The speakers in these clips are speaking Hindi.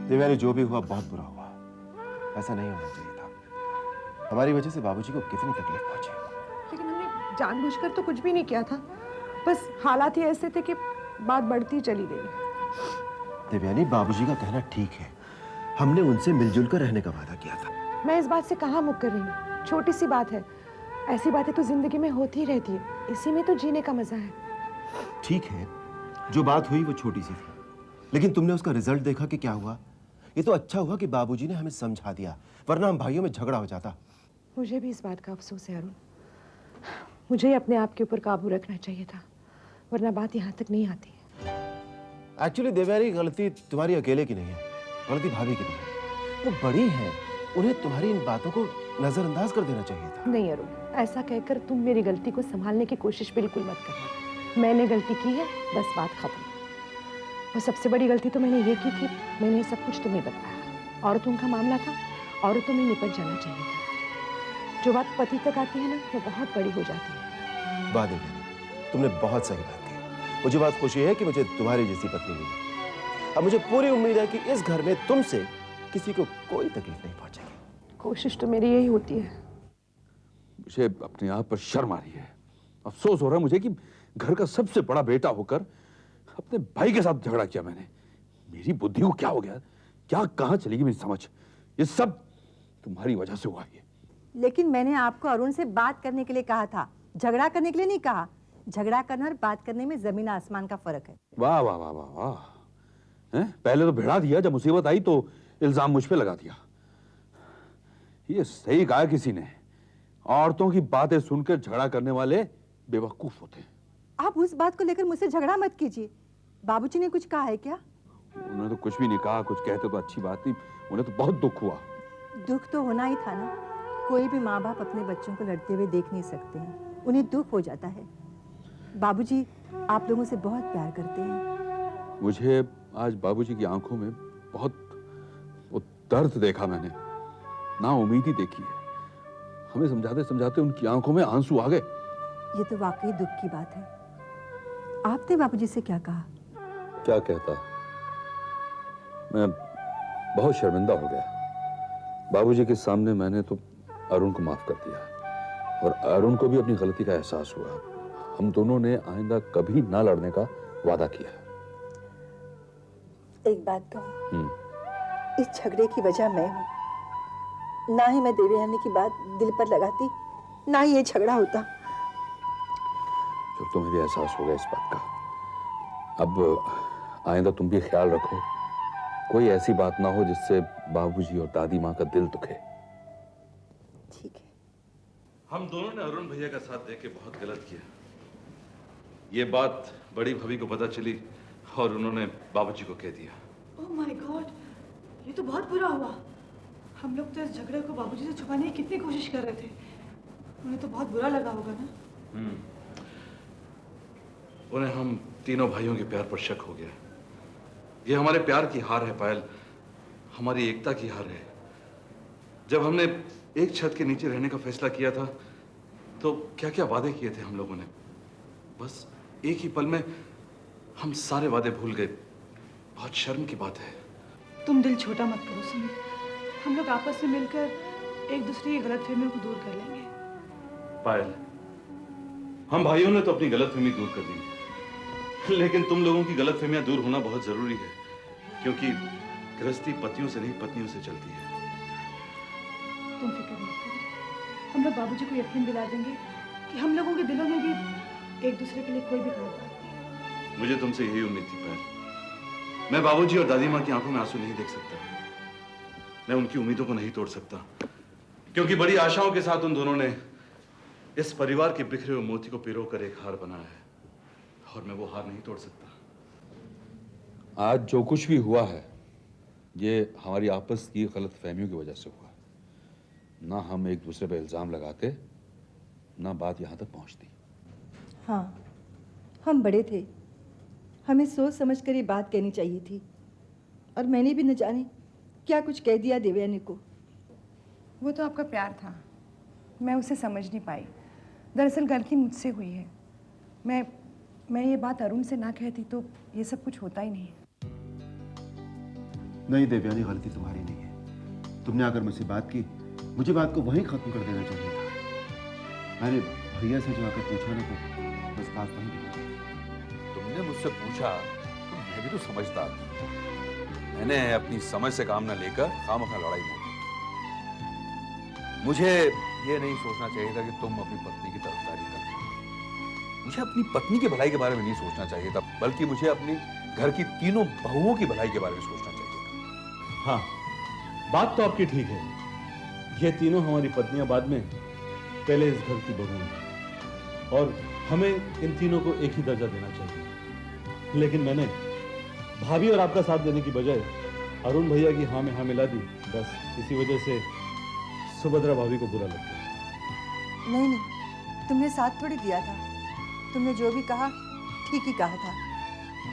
देवयानी, जो भी हुआ बहुत बुरा हुआ। ऐसा नहीं होना चाहिए था। हमारी वजह से बाबूजी को कितनी तकलीफ पहुंची। लेकिन हमने जानबूझकर तो कुछ भी नहीं किया था, बस हालात ही ऐसे थे कि बात बढ़ती चली गई। देवयानी, बाबूजी का कहना ठीक है। हमने उनसे मिलजुल कर रहने का वादा किया था। मैं इस बात से कहाँ मुकर रही हूँ, छोटी सी बात है। ऐसी बातें तो जिंदगी में होती ही रहती है, इसी में तो जीने का मजा है। ठीक है, जो बात हुई वो छोटी सी थी, लेकिन तुमने उसका रिजल्ट देखा कि क्या हुआ। ये तो अच्छा हुआ कि बाबूजी ने हमें समझा दिया, वरना हम भाइयों में झगड़ा हो जाता। मुझे भी इस बात का अफसोस है अरुण। मुझे अपने आप के ऊपर काबू रखना चाहिए था, वरना बात यहाँ तक नहीं आती। एक्चुअली देवयानी, गलती तुम्हारी अकेले की नहीं है, गलती भाभी की भी है। वो बड़ी हैं, उन्हें तुम्हारी इन बातों को नजरअंदाज कर देना चाहिए था। नहीं अरुण, ऐसा कहकर तुम मेरी गलती को संभालने की कोशिश बिल्कुल मत करना। मैंने गलती की है, बस बात खत्म। और सबसे बड़ी गलती तो मैंने ये की थी, मैंने सब कुछ तुम्हें बताया। औरतों का मामला था, औरतों में निपट जाना चाहिए था। जो बात पति तक आती है ना, वो बहुत बड़ी हो जाती है। वाह देवयानी, तुमने बहुत सही बात की। मुझे बात खुशी है कि मुझे तुम्हारी जैसी पत्नी मिली। अब मुझे पूरी उम्मीद है कि इस घर में तुमसे किसी को कोई तकलीफ नहीं पहुंचेगी। कोशिश तो मेरी यही होती है। मुझे अपने आप पर शर्म आ रही है। अफसोस हो रहा है मुझे कि घर का सबसे बड़ा बेटा होकर अपने भाई के साथ झगड़ा किया मैंने। मेरी बुद्धि को क्या हो गया, क्या कहां चली गई मेरी समझ। ये सब तुम्हारी वजह से हुआ है। लेकिन मैंने आपको अरुण से बात करने के लिए कहा था, झगड़ा करने के लिए नहीं कहा। झगड़ा करना और बात करने में जमीन आसमान का फर्क है। वाह वाह वाह वाह वाह। पहले तो भिड़ा दिया, जब मुसीबत आई तो इल्जाम मुझ पे लगा दिया। ये सही कहा किसी ने, औरतों की बातें सुनकर झगड़ा करने वाले बेवकूफ होते हैं। आप उस बात को लेकर मुझसे झगड़ा मत कीजिए। बाबूजी ने कुछ कहा है क्या? उन्होंने तो कुछ भी नहीं कहा, कुछ कहते तो अच्छी बात थी। उन्हें तो बहुत दुख हुआ। दुख तो होना ही था ना। कोई भी माँ बाप अपने बच्चों को लड़ते हुए देख नहीं सकते हैं, उन्हें दुख हो जाता है। बाबूजी आप लोगों से बहुत प्यार करते हैं। मुझे आज बाबूजी की आंखों में बहुत वो दर्द देखा मैंने, ना उम्मीदी देखी है। हमें समझाते समझाते उनकी आंखों में आंसू आ गए। ये तो वाकई दुख की बात है। आपने बाबूजी से क्या कहा? क्या कहता, मैं बहुत शर्मिंदा हो गया। बाबूजी के सामने मैंने तो अरुण को माफ कर दिया, और अरुण को भी अपनी गलती का एहसास हुआ। हम दोनों ने आइंदा कभी ना लड़ने का वादा किया। एक बात कहूं, इस झगड़े की वजह मैं हूं। ना ही मैं देवयानी की बात दिल पर लगाती, ना ही ये झगड़ा होता। जब तुम्हें भी एहसास हो गया इस बात का, अब आइंदा तुम भी ख्याल रखो, कोई ऐसी बात ना हो जिससे बाबूजी और दादी माँ का दिल दुखे। ठीक है। हम दोनों ने अरुण भैया का साथ देके बहुत गलत किया। ये बात बड़ी भाभी को पता चली और उन्होंने बाबूजी को कह दिया। ओह माय गॉड, ये तो बहुत बुरा हुआ। हम लोग तो इस झगड़े को बाबूजी से छुपाने की कितनी कोशिश कर रहे थे। उन्हें तो बहुत बुरा लगा होगा ना। उन्हें हम तीनों भाइयों के प्यार पर शक हो गया। ये हमारे प्यार की हार है पायल, हमारी एकता की हार है। जब हमने एक छत के नीचे रहने का फैसला किया था तो क्या क्या वादे किए थे हम लोगों ने, बस एक ही पल में हम सारे वादे भूल गए। बहुत शर्म की बात है। तुम दिल छोटा मत करो सुमित, हम लोग आपस में मिलकर एक दूसरे की गलतफहमियों को दूर कर लेंगे। पायल, हम भाइयों ने तो अपनी गलतफहमी दूर कर दी, लेकिन तुम लोगों की गलतफहमियां दूर होना बहुत जरूरी है, क्योंकि गृहस्थी पतियों से नहीं पत्नियों से चलती है। तुम फिक्र मत करो, हम लोग बाबूजी को यकीन दिला देंगे कि हम लोगों के दिलों में भी एक दूसरे के लिए कोई भी खराब बात नहीं। मुझे तुमसे यही उम्मीद थी पायल। मैं बाबूजी और दादी माँ की आंखों में आंसू नहीं देख सकता, मैं उनकी उम्मीदों को नहीं तोड़ सकता, क्योंकि बड़ी आशाओं के साथ उन दोनों ने इस परिवार के बिखरे हुए मोती को पिरोकर एक हार बनाया है, और मैं वो हार नहीं तोड़ सकता। आज जो कुछ भी हुआ है ये हमारी आपस की गलतफहमियों की वजह से हुआ। ना हम एक दूसरे पर इल्जाम लगाते, ना बात यहां तक पहुंचती। हाँ, हम बड़े थे, हमें सोच समझ कर ये बात कहनी चाहिए थी, और मैंने भी न जाने क्या कुछ कह दिया देवयानी को। वो तो आपका प्यार था, मैं उसे समझ नहीं पाई। दरअसल गलती मुझसे हुई है। मैं ये बात अरुण से ना कहती तो ये सब कुछ होता ही नहीं। नहीं देवयानी, गलती तुम्हारी नहीं है। तुमने अगर मुझसे बात की, मुझे बात को वहीं खत्म कर देना चाहिए था। मैंने भैया से जो आकर पूछा ना, तो बस बात वहीं निकल। तुमने मुझसे पूछा तो मैं भी तो समझदार हूं। मैंने अपनी समझ से काम न लेकर खामखा लड़ाई मोड़ दी। मुझे ये नहीं सोचना चाहिए था कि तुम अपनी पत्नी की तरफदारी करते हो। मुझे अपनी पत्नी की भलाई के बारे में नहीं सोचना चाहिए था, बल्कि मुझे अपनी घर की तीनों बहुओं की भलाई के बारे में सोचना चाहिए था। हाँ, बात तो आपकी ठीक है। ये तीनों हमारी पत्नियां बाद में, पहले इस घर की बहू हैं और हमें इन तीनों को एक ही दर्जा देना चाहिए। लेकिन मैंने भाभी और आपका साथ देने की बजाय अरुण भैया की हाँ में हाँ मिला दी। बस इसी वजह से सुभद्रा भाभी को बुरा लग गया। नहीं नहीं, तुमने साथ थोड़ी दिया था। तुमने जो भी कहा ठीक ही कहा था।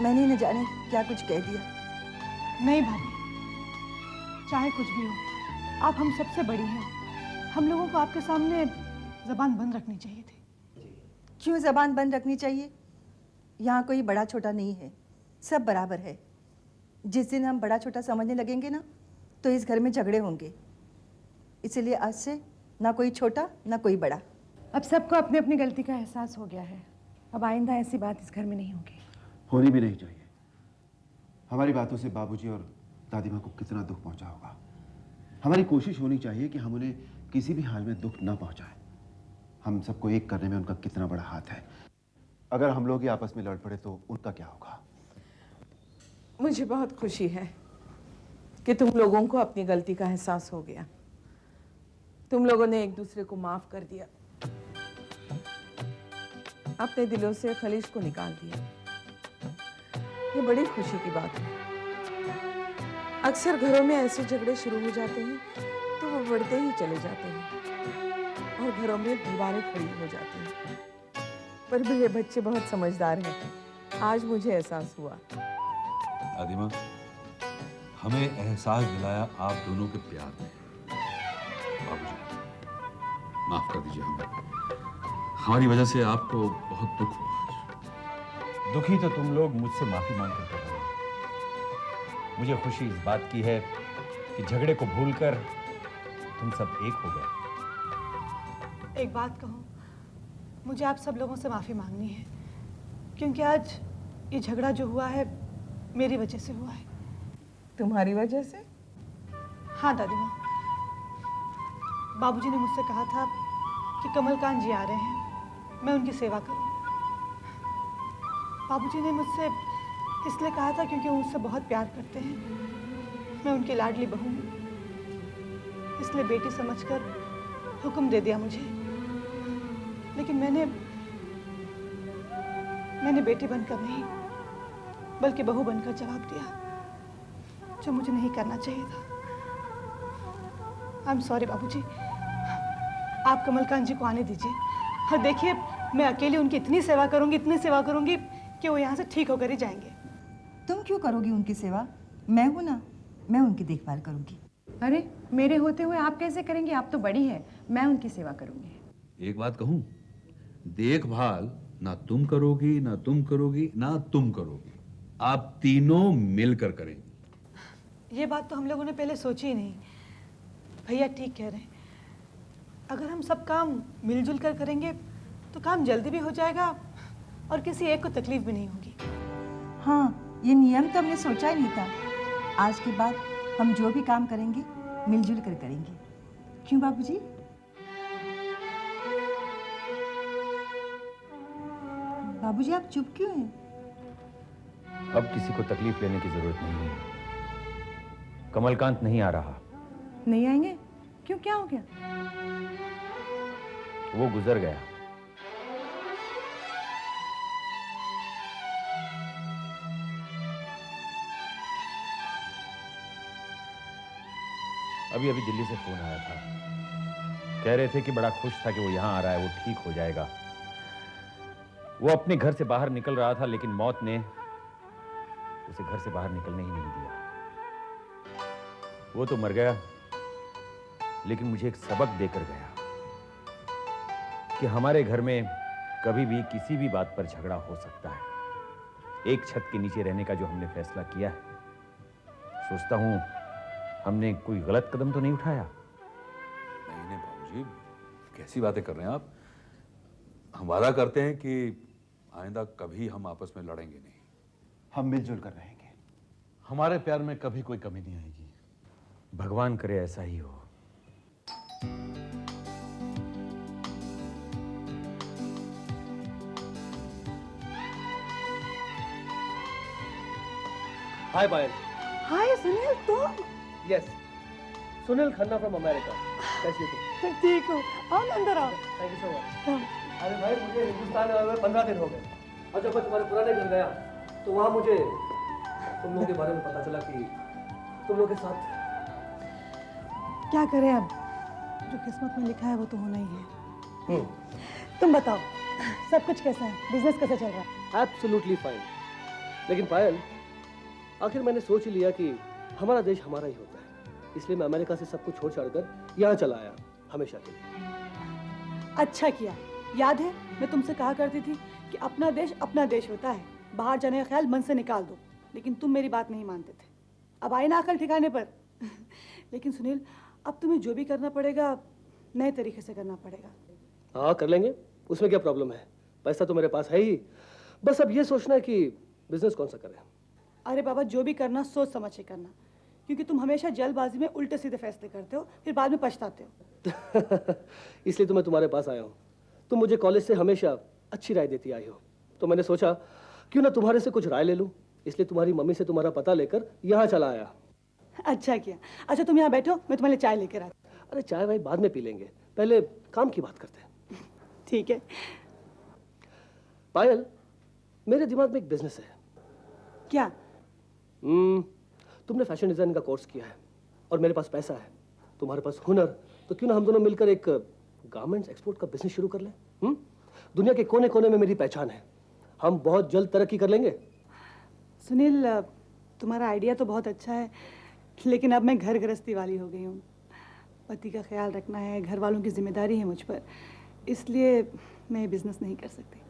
मैंने न जाने क्या कुछ कह दिया। नहीं भाभी, चाहे कुछ भी हो, आप हम सबसे बड़ी हैं। हम लोगों को आपके सामने जबान बंद रखनी चाहिए थी। क्यों जबान बंद रखनी चाहिए? यहाँ कोई बड़ा छोटा नहीं है, सब बराबर है। जिस दिन हम बड़ा छोटा समझने लगेंगे ना, तो इस घर में झगड़े होंगे। इसलिए आज से ना कोई छोटा ना कोई बड़ा। अब सबको अपनी अपनी गलती का एहसास हो गया है। अब आइंदा ऐसी बात इस घर में नहीं होगी। होनी भी नहीं चाहिए। हमारी बातों से बाबूजी और दादी माँ को कितना दुख पहुंचा होगा। हमारी कोशिश होनी चाहिए कि हम उन्हें किसी भी हाल में दुख ना पहुंचाएं। हम सबको एक करने में उनका कितना बड़ा हाथ है। अगर हम लोग ही आपस में लड़ पड़े तो उनका क्या होगा? मुझे बहुत खुशी है कि तुम लोगों को अपनी गलती का एहसास हो गया। तुम लोगों ने एक दूसरे को माफ कर दिया, अपने दिलों से खलीज को निकाल दिया। ये बड़ी खुशी की बात है। अक्सर घरों में ऐसे झगड़े शुरू हो जाते हैं तो वो बढ़ते ही चले जाते हैं और घरों में दीवारें खड़ी हो जाती हैं। पर मेरे बच्चे बहुत समझदार हैं। आज मुझे एहसास हुआ। दादी माँ, हमें एहसास दिलाया आप दोनों के प्यार ने। बाबूजी, माफ कर दीजिए हमें। हमारी वजह से आपको बहुत दुख हुआ आज। दुखी तो तुम लोग मुझसे माफी मांग कर रहे हो। मुझे खुशी इस बात की है कि झगड़े को भूलकर तुम सब एक हो गए। एक बात कहूँ, मुझे आप सब लोगों से माफ़ी मांगनी है, क्योंकि आज ये झगड़ा जो हुआ है मेरी वजह से हुआ है। तुम्हारी वजह से? हाँ दादी माँ, बाबूजी ने मुझसे कहा था कि कमलकांत जी आ रहे हैं, मैं उनकी सेवा करूं। बाबूजी ने मुझसे इसलिए कहा था क्योंकि वो मुझसे बहुत प्यार करते हैं। मैं उनकी लाडली बहू हूँ, इसलिए बेटी समझकर हुक्म दे दिया मुझे। लेकिन मैंने बेटी बनकर नहीं, बल्कि बहू बनकर जवाब दिया, जो मुझे नहीं करना चाहिए था। आई एम सॉरी बाबूजी। आप कमलकांत जी को आने दीजिए और देखिए, मैं अकेली उनकी इतनी सेवा करूंगी कि वो यहाँ से ठीक होकर ही जाएंगे। तुम क्यों करोगी उनकी सेवा? मैं हूं ना, मैं उनकी देखभाल करूंगी। अरे, मेरे होते हुए आप कैसे करेंगी? आप तो बड़ी हैं, मैं उनकी सेवा करूंगी। एक बात कहूं, देखभाल ना तुम करोगी, ना तुम करोगी, ना तुम करोगी, आप तीनों मिलकर करेंगे। ये बात तो हम लोगों ने पहले सोची ही नहीं। भैया ठीक कह रहे हैं। अगर हम सब काम मिलजुल कर करेंगे तो काम जल्दी भी हो जाएगा और किसी एक को तकलीफ भी नहीं होगी। हाँ, ये नियम तो हमने सोचा ही नहीं था। आज के बाद हम जो भी काम करेंगे मिलजुल कर करेंगे। क्यों बाबूजी? बाबूजी आप चुप क्यों हैं? अब किसी को तकलीफ लेने की जरूरत नहीं है। कमलकांत नहीं आ रहा। नहीं आएंगे? क्यों, क्या हो गया? वो गुजर गया। अभी अभी दिल्ली से फोन आया था। कह रहे थे कि बड़ा खुश था कि वो यहां आ रहा है, वो ठीक हो जाएगा। वो अपने घर से बाहर निकल रहा था, लेकिन मौत ने उसे घर से बाहर निकलने ही नहीं दिया। वो तो मर गया, लेकिन मुझे एक सबक देकर गया कि हमारे घर में कभी भी किसी भी बात पर झगड़ा हो सकता है। एक छत के नीचे रहने का जो हमने फैसला किया है, सोचता हूँ हमने कोई गलत कदम तो नहीं उठाया। नहीं नहीं बाबूजी, कैसी बातें कर रहे हैं आप। हम वादा करते हैं कि आइंदा कभी हम आपस में लड़ेंगे नहीं। हम मिलजुल कर रहेंगे। हमारे प्यार में कभी कोई कमी नहीं आएगी। भगवान करे ऐसा ही हो। हाय पायल। हाय सुनील, तुम? Yes, Sunil Khanna from America. कैसी हो तुम? ठीक हो, आओ ना अंदर आओ। Thank you so much. अरे भाई, मुझे हिंदुस्तान आए हुए 15 दिन हो गए और जब मैं तुम्हारे पुराने घर गया तो वहाँ मुझे तुम लोगों के बारे में पता चला कि तुम लोग के साथ क्या करें अब, जो किस्मत में लिखा है वो तो होना ही है। तुम बताओ, सब कुछ कैसा है, बिजनेस कैसा चल रहा है? Absolutely fine. लेकिन पायल, आखिर मैंने सोच ही लिया कि हमारा देश हमारा ही होता है, इसलिए मैं अमेरिका से सब कुछ छोड़ छाड़ कर यहाँ चला आया हमेशा के लिए। अच्छा किया। याद है मैं तुमसे कहा करती थी कि अपना देश होता है, बाहर जाने का ख्याल मन से निकाल दो, लेकिन तुम मेरी बात नहीं मानते थे। अब आई ना अकल ठिकाने पर। लेकिन सुनील, अब तुम्हें जो भी करना पड़ेगा नए तरीके से करना पड़ेगा। हाँ कर लेंगे, उसमें क्या प्रॉब्लम है, पैसा तो मेरे पास है ही। बस अब ये सोचना है कि बिजनेस कौन सा करें। अरे बाबा, जो भी करना सोच समझ के करना, क्योंकि तुम हमेशा जल्दबाजी में उल्टे सीधे फैसले करते हो, फिर बाद में पछताते हो। इसलिए तो मैं तुम्हारे पास आया हूँ। तुम मुझे कॉलेज से हमेशा अच्छी राय देती आई हो, तो मैंने सोचा क्यों ना तुम्हारे से कुछ राय ले लूँ, इसलिए तुम्हारी मम्मी से तुम्हारा पता लेकर यहाँ चला आया। अच्छा किया। अच्छा तुम यहाँ बैठो, मैं तुम्हारे लिए चाय लेकर आती। अरे चाय भाई बाद में पी लेंगे, पहले काम की बात करते हैं। ठीक है। पायल, मेरे दिमाग में एक बिजनेस है। क्या? तुमने फैशन डिजाइनिंग का कोर्स किया है और मेरे पास पैसा है, तुम्हारे पास हुनर, तो क्यों ना हम दोनों मिलकर एक गारमेंट्स एक्सपोर्ट का बिजनेस शुरू कर लें। दुनिया के कोने कोने में मेरी पहचान है, हम बहुत जल्द तरक्की कर लेंगे। सुनील, तुम्हारा आइडिया तो बहुत अच्छा है, लेकिन अब मैं घर गृहस्थी वाली हो गई हूँ। पति का ख्याल रखना है, घर वालों की जिम्मेदारी है मुझ पर, इसलिए मैं बिजनेस नहीं कर सकती।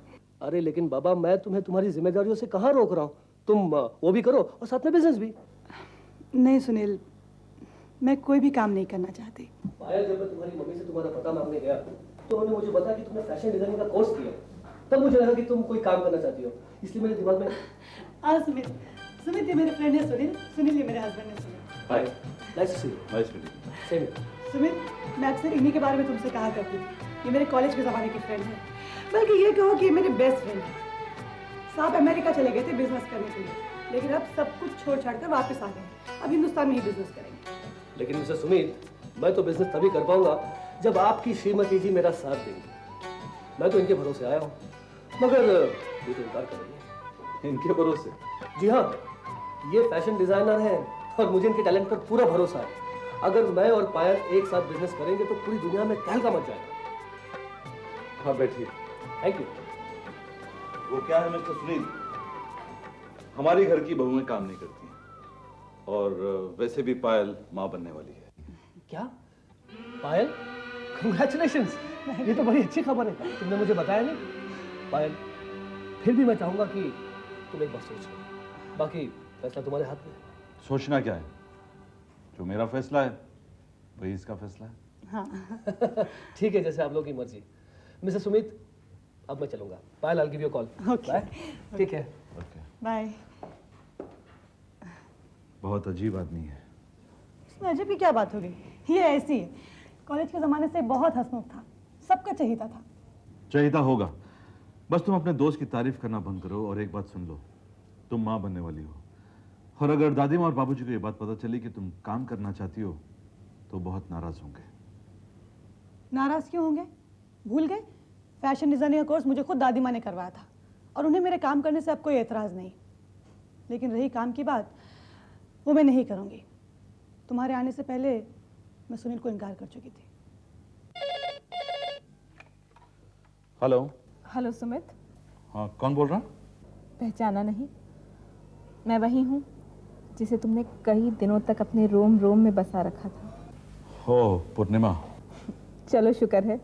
अरे लेकिन बाबा, मैं तुम्हें तुम्हारी जिम्मेदारियों से कहाँ रोक रहा हूँ, तुम वो भी करो और साथ में बिजनेस भी। नहीं सुनील, मैं कोई भी काम नहीं करना चाहती। पायल, जब मैं तुम्हारी मम्मी से तुम्हारा पता मांगने गया तो उन्होंने मुझे बताया कि तुमने फैशन डिजाइनिंग का कोर्स किया, तब मुझे लगा कि तुम कोई काम करना चाहती हो, इसलिए मेरे दिमाग में। सुनील, सुनील ये मेरे फ्रेंड है सुनील, सुनील ये मेरे हस्बैंड है Sunil. Hi, nice to see you. Nice meeting you. Same. Sunil, मैं अक्सर इन्हीं के बारे में तुमसे कहा करती थी, ये मेरे कॉलेज के ज़माने के फ्रेंड हैं, बल्कि ये कहो कि ये मेरे बेस्ट फ्रेंड हैं। साहब अमेरिका चले गए थे बिजनेस करने के लिए, लेकिन अब सब कुछ छोड़ छाड़ कर वापस आ गए, अब हिंदुस्तान में ही बिजनेस करेंगे। लेकिन मिस्टर सुमीत, मैं तो बिजनेस तभी कर पाऊंगा जब आपकी श्रीमती जी मेरा साथ देंगे। मैं तो इनके भरोसे आया हूँ, मगर ये तो इनकार करेंगे। इनके भरोसे? जी हाँ, ये फैशन डिजाइनर हैं और मुझे इनके टैलेंट पर पूरा भरोसा है। अगर मैं और पायल एक साथ बिजनेस करेंगे तो पूरी दुनिया में तहलका मच जाएगा। हाँ बैठिए। Thank you. वो क्या है मिस्टर सुनील, हमारी घर की बहुएं काम नहीं करती हैं और वैसे भी पायल माँ बनने वाली है। क्या? पायल, कंग्रेचुलेशंस, ये तो बड़ी अच्छी खबर है, तुमने मुझे बताया नहीं। पायल, फिर भी मैं चाहूंगा कि तुम एक बार सोच लो, बाकी फैसला तुम्हारे हाथ में है। सोचना क्या है, जो मेरा फैसला है वही इसका फैसला है। हाँ। ठीक है, जैसे आप लोगों की मर्जी। मिस्टर सुमित, अब मैं चलूंगा। पायल, I'll give you a call. Okay. Bye. ठीक है। ओके। बाय। बहुत अजीब आदमी है। इसमें अजीब की क्या बात हो गई, ये ऐसी है, कॉलेज के ज़माने से बहुत हंसमुख था, सबका चहीता था। चाहिए होगा, बस तुम अपने दोस्त की तारीफ करना बंद करो और एक बात सुन लो, तुम माँ बनने वाली हो, और अगर दादी माँ और बाबूजी को ये बात पता चली कि तुम काम करना चाहती हो तो बहुत नाराज होंगे। नाराज क्यों होंगे? भूल गए, फैशन डिज़ाइनिंग का कोर्स मुझे खुद दादी माँ ने करवाया था और उन्हें मेरे काम करने से अब कोई एतराज़ नहीं। लेकिन रही काम की बात, वो मैं नहीं करूँगी। तुम्हारे आने से पहले मैं सुनील को इनकार कर चुकी थी। हेलो। हेलो सुमित। हाँ, कौन बोल रहा? पहचाना नहीं? मैं वही हूँ जिसे तुमने कई दिनों तक अपने रोम रोम में बसा रखा था। हो पूर्णिमा। चलो शुक्र है,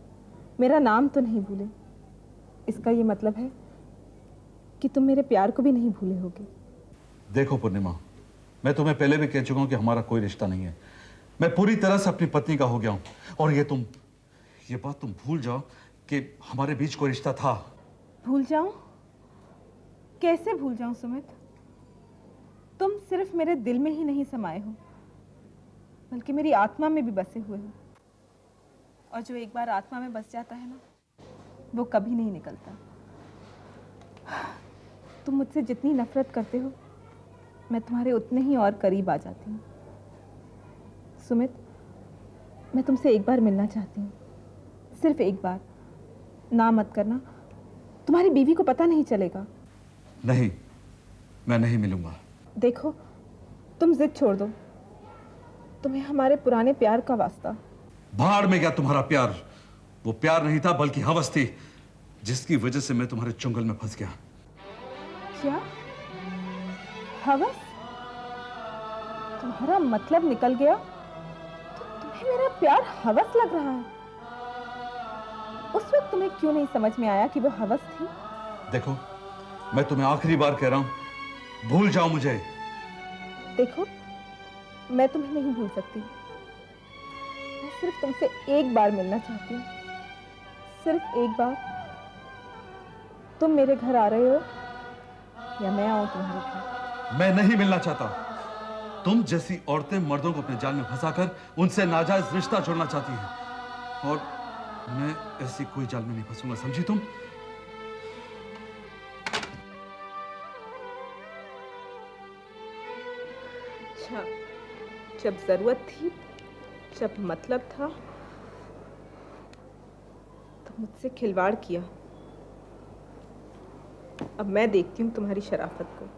मेरा नाम तो नहीं भूले। इसका ये मतलब है कि तुम मेरे प्यार को भी नहीं भूले होगे। देखो पूर्णिमा, मैं तुम्हें पहले भी कह चुका हूं कि हमारा कोई रिश्ता नहीं है। मैं पूरी तरह से अपनी पत्नी का हो गया हूं। और ये बात तुम भूल जाओ कि हमारे बीच कोई रिश्ता था। भूल जाऊं? कैसे भूल जाऊं सुमित? तुम सिर्फ मेरे दिल में ही नहीं समाये हो, बल्कि मेरी आत्मा में भी बसे हुए हो। और जो एक बार आत्मा में बस जाता है ना, वो कभी नहीं निकलता। तुम मुझसे जितनी नफरत करते हो, मैं तुम्हारे उतने ही और करीब आ जाती हूँ। सुमित, मैं तुमसे एक बार मिलना चाहती हूँ, सिर्फ एक बार। ना मत करना, तुम्हारी बीवी को पता नहीं चलेगा। नहीं, मैं नहीं मिलूंगा। देखो, तुम जिद छोड़ दो। तुम्हें हमारे पुराने प्यार का वास्ता। भाड़ में गया तुम्हारा प्यार। वो प्यार नहीं था बल्कि हवस थी, जिसकी वजह से मैं तुम्हारे चुंगल में फंस गया। क्या हवस? तुम्हारा मतलब निकल गया? तो तुम्हें मेरा प्यार हवस लग रहा है। उस वक्त तुम्हें क्यों नहीं समझ में आया कि वो हवस थी? देखो, मैं तुम्हें आखिरी बार कह रहा हूं, भूल जाओ मुझे। देखो, मैं तुम्हें नहीं भूल सकती। मैं सिर्फ तुमसे एक बार मिलना चाहती हूँ, सिर्फ एक बार। तुम मेरे घर आ रहे हो या मैं आऊं तुम्हारे घर? मैं नहीं मिलना चाहता। तुम जैसी औरतें मर्दों को अपने जाल में फंसाकर उनसे नाजायज रिश्ता जोड़ना चाहती हैं, और मैं ऐसी कोई जाल में नहीं फंसूंगा, समझी तुम? अच्छा, जब जरूरत थी, जब मतलब था, तो मुझसे खिलवाड़ किया। अब मैं देखती हूँ तुम्हारी शराफत को।